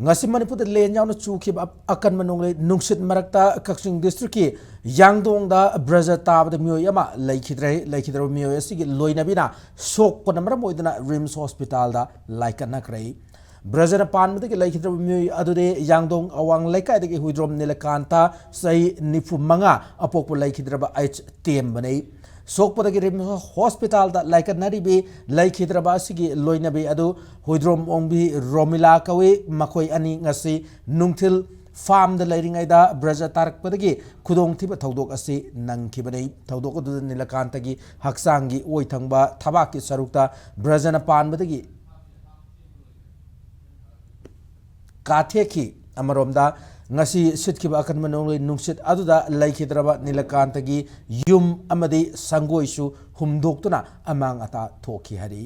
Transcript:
ngasi Manipur da len yaw na chuki akan manung nungsit marakta Kakching district ki yangdong da braza tab da myo yama laikhidra myo asigi loina bina sok ko namra moidana rims hospital da laikana krai braza na pan mate ki laikhidra myo adude yangdong awang laikai da ki huidrom nilakanta sai nifu manga apok laikhidra ba h tem banai sok pada kirim hospital da laikan nari be laikhidra ba sigi loina be adu huidrom ongbi romila kawe makoi ani ngasi nungthil farm da lairing aida braza tarak padagi khudong thiba thodok ase nang khibani thodok adu nilakanta gi haksangi oi thangba thabak ki sarukta braza na pan badagi katheki amaromda ngasi sitkhiba akan manong nungsit aduda laikhidraba nilakanta gi yum amadi sangoisu humdoktuna amang ata thoki hari